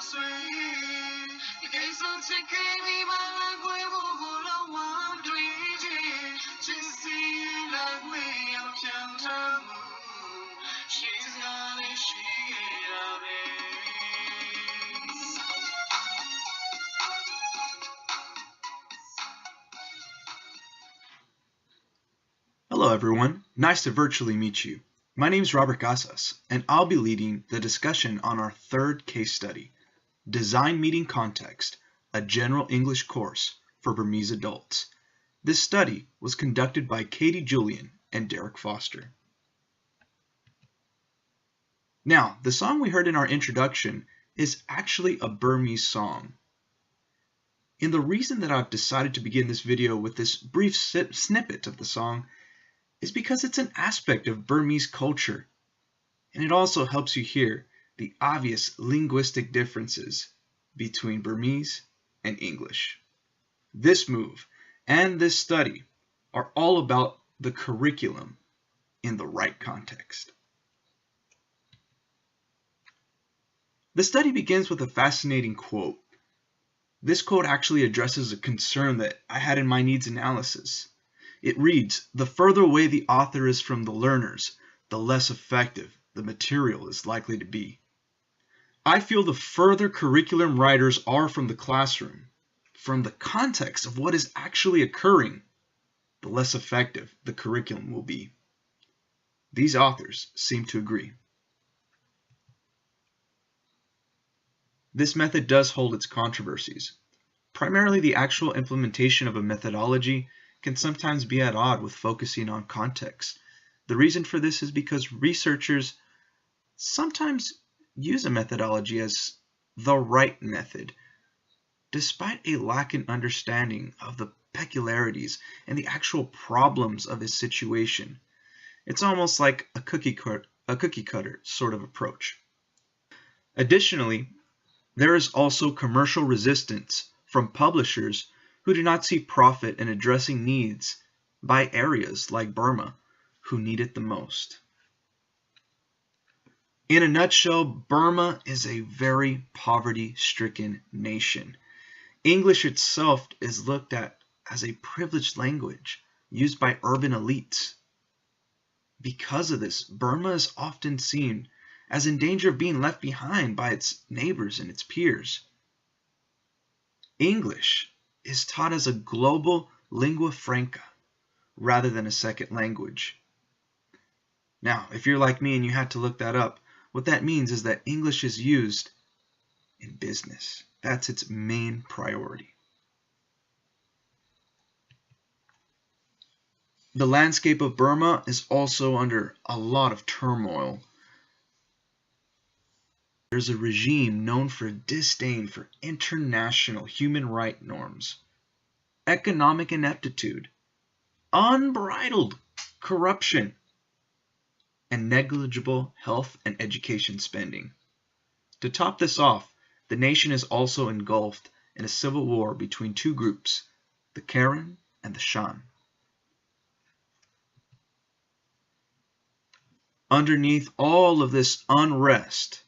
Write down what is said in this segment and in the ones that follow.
随，你可以从此给你把来回我过了往对接，只是来回要将它们，现在的需要呗。Hello everyone, nice to virtually meet you. My name is Robert Casas, and I'll be leading the discussion on our third case study, Design Meeting Context, a General English Course for Burmese Adults. This study was conducted by Katie Julian and Derek Foster. Now, the song we heard in our introduction is actually a Burmese song. And the reason that I've decided to begin this video with this brief snippet of the song is because it's an aspect of Burmese culture, and it also helps you hear the obvious linguistic differences between Burmese and English. This move and this study are all about the curriculum in the right context. The study begins with a fascinating quote. This quote actually addresses a concern that I had in my needs analysis. It reads, "The further away the author is from the learners, the less effective the material is likely to be." I feel the further curriculum writers are from the classroom, from the context of what is actually occurring, the less effective the curriculum will be. These authors seem to agree. This method does hold its controversies. Primarily, the actual implementation of a methodology can sometimes be at odds with focusing on context. The reason for this is because researchers sometimes use a methodology as the right method, despite a lack in understanding of the peculiarities and the actual problems of a situation. It's almost like a cookie cutter sort of approach. Additionally, there is also commercial resistance from publishers who do not see profit in addressing needs by areas like Burma who need it the most. In a nutshell, Burma is a very poverty-stricken nation. English itself is looked at as a privileged language used by urban elites. Because of this, Burma is often seen as in danger of being left behind by its neighbors and its peers. English is taught as a global lingua franca rather than a second language. Now, if you're like me and you had to look that up, what that means is that English is used in business. That's its main priority. The landscape of Burma is also under a lot of turmoil. There's a regime known for disdain for international human rights norms, economic ineptitude, unbridled corruption, and negligible health and education spending. To top this off, the nation is also engulfed in a civil war between two groups, the Karen and the Shan. Underneath all of this unrest,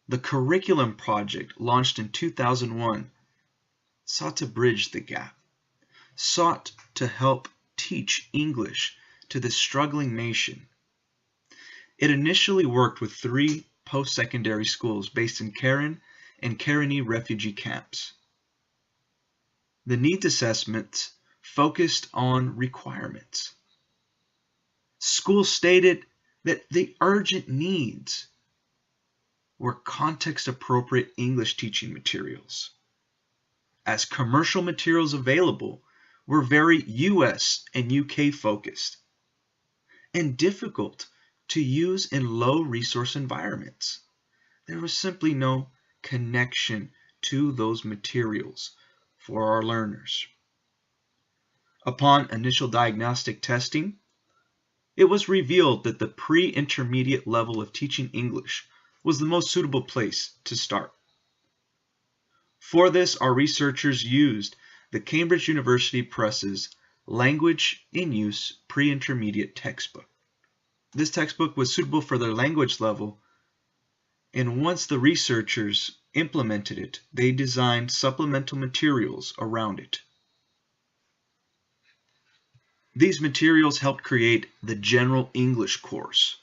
the curriculum project launched in 2001 sought to bridge the gap, sought to help teach English to this struggling nation. It initially worked with 3 post-secondary schools based in Karen and Karenni refugee camps. The needs assessments focused on requirements. Schools stated that the urgent needs were context-appropriate English teaching materials, as commercial materials available were very US and UK focused and difficult to use in low resource environments. There was simply no connection to those materials for our learners. Upon initial diagnostic testing, it was revealed that the pre-intermediate level of teaching English was the most suitable place to start. For this, our researchers used the Cambridge University Press's Language in Use Pre-Intermediate textbook. This textbook was suitable for their language level, and once the researchers implemented it, they designed supplemental materials around it. These materials helped create the General English course.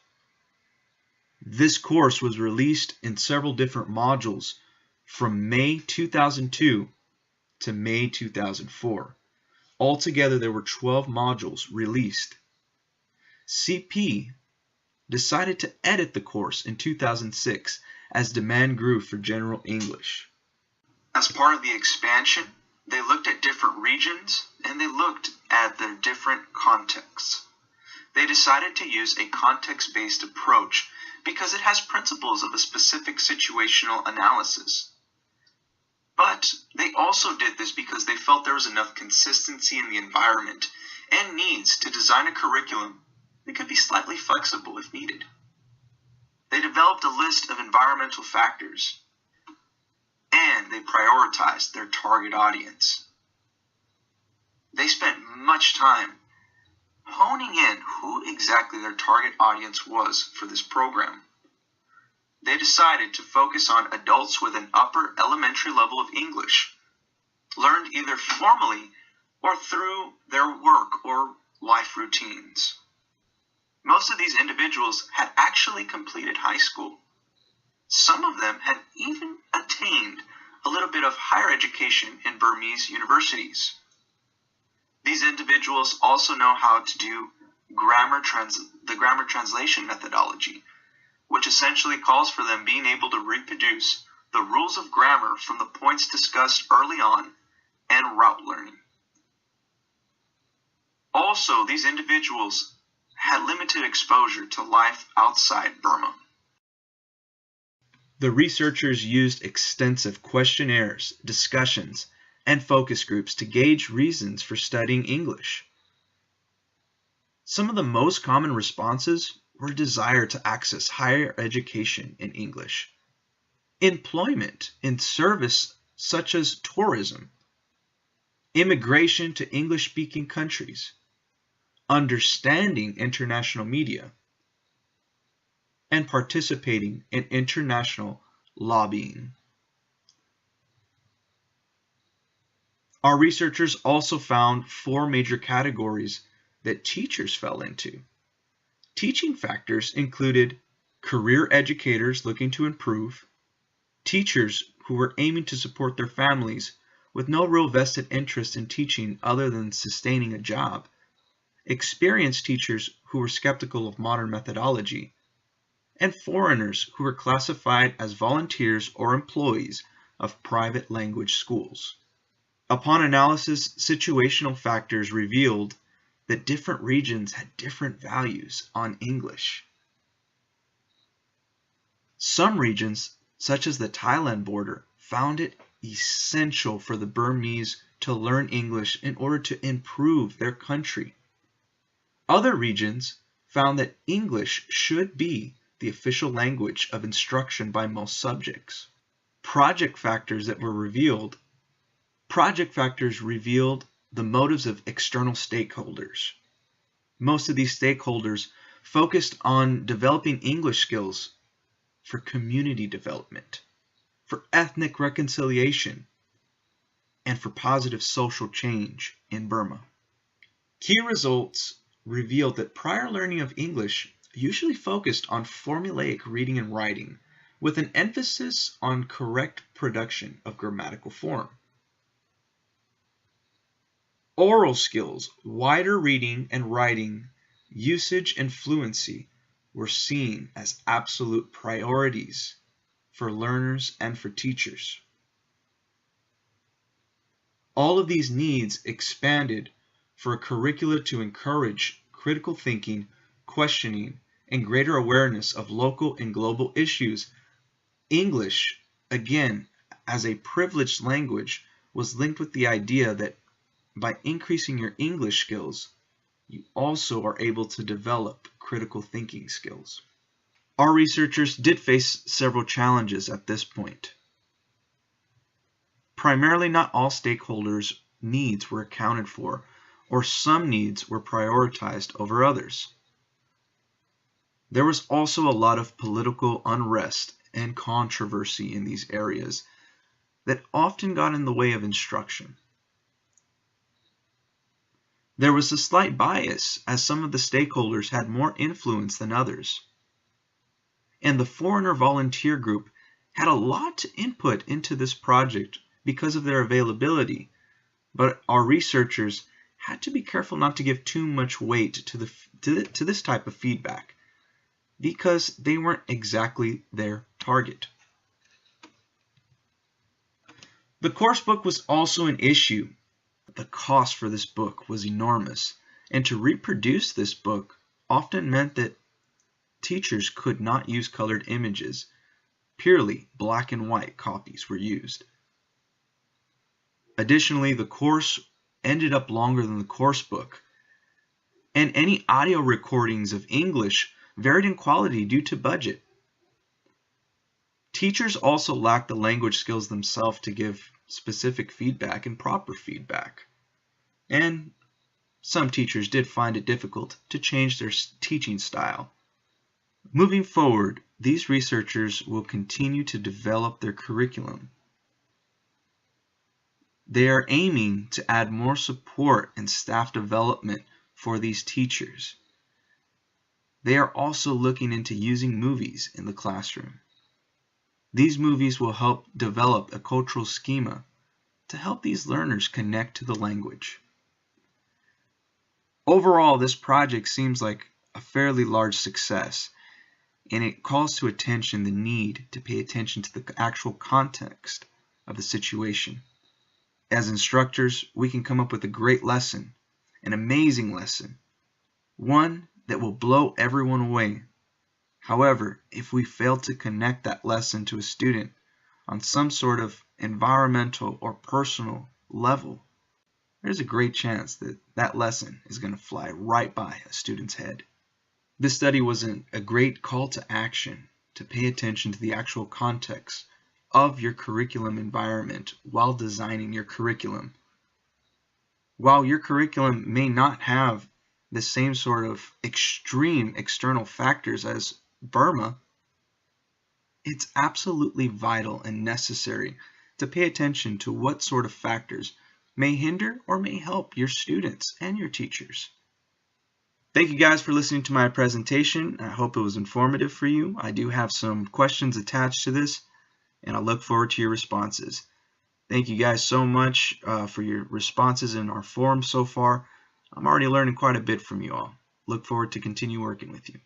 This course was released in several different modules from May 2002 to May 2004. Altogether, there were 12 modules released. CP decided to edit the course in 2006 as demand grew for General English. As part of the expansion, they looked at different regions and they looked at their different contexts. They decided to use a context-based approach because it has principles of a specific situational analysis. But they also did this because they felt there was enough consistency in the environment and needs to design a curriculum that could be slightly flexible if needed. They developed a list of environmental factors, and they prioritized their target audience. They spent much time honing in who exactly their target audience was for this program. They decided to focus on adults with an upper elementary level of English, learned either formally or through their work or life routines. Most of these individuals had actually completed high school. Some of them had even attained a little bit of higher education in Burmese universities. These individuals also know how to do the grammar translation methodology, which essentially calls for them being able to reproduce the rules of grammar from the points discussed early on and route learning. Also, these individuals had limited exposure to life outside Burma. The researchers used extensive questionnaires, discussions, and focus groups to gauge reasons for studying English. Some of the most common responses were a desire to access higher education in English, employment in service such as tourism, immigration to English-speaking countries, understanding international media, and participating in international lobbying. Our researchers also found 4 major categories that teachers fell into. Teaching factors included career educators looking to improve, teachers who were aiming to support their families with no real vested interest in teaching other than sustaining a job, experienced teachers who were skeptical of modern methodology, and foreigners who were classified as volunteers or employees of private language schools. Upon analysis, situational factors revealed that different regions had different values on English. Some regions, such as the Thailand border, found it essential for the Burmese to learn English in order to improve their country. Other regions found that English should be the official language of instruction by most subjects. Project factors revealed the motives of external stakeholders. Most of these stakeholders focused on developing English skills for community development, for ethnic reconciliation, and for positive social change in Burma. Key results revealed that prior learning of English usually focused on formulaic reading and writing, with an emphasis on correct production of grammatical form. Oral skills, wider reading and writing, usage and fluency were seen as absolute priorities for learners and for teachers. All of these needs expanded for a curricula to encourage critical thinking, questioning, and greater awareness of local and global issues. English, again, as a privileged language, was linked with the idea that by increasing your English skills, you also are able to develop critical thinking skills. Our researchers did face several challenges at this point. Primarily, not all stakeholders' needs were accounted for, or some needs were prioritized over others. There was also a lot of political unrest and controversy in these areas that often got in the way of instruction. There was a slight bias as some of the stakeholders had more influence than others. And the foreigner volunteer group had a lot to input into this project because of their availability, but our researchers had to be careful not to give too much weight to this type of feedback because they weren't exactly their target. The course book was also an issue. The cost for this book was enormous, and to reproduce this book often meant that teachers could not use colored images. Purely black and white copies were used. Additionally, the course ended up longer than the course book, and any audio recordings of English varied in quality due to budget. Teachers also lacked the language skills themselves to give specific feedback and proper feedback. And some teachers did find it difficult to change their teaching style. Moving forward, these researchers will continue to develop their curriculum. They are aiming to add more support and staff development for these teachers. They are also looking into using movies in the classroom. These movies will help develop a cultural schema to help these learners connect to the language. Overall, this project seems like a fairly large success, and it calls to attention the need to pay attention to the actual context of the situation. As instructors, we can come up with a great lesson, an amazing lesson, one that will blow everyone away. However, if we fail to connect that lesson to a student on some sort of environmental or personal level, there's a great chance that that lesson is going to fly right by a student's head. This study was a great call to action to pay attention to the actual context of your curriculum environment while designing your curriculum. While your curriculum may not have the same sort of extreme external factors as Burma, it's absolutely vital and necessary to pay attention to what sort of factors may hinder or may help your students and your teachers. Thank you guys for listening to my presentation. I hope it was informative for you. I do have some questions attached to this, and I look forward to your responses. Thank you guys so much for your responses in our forum so far. I'm already learning quite a bit from you all. Look forward to continue working with you.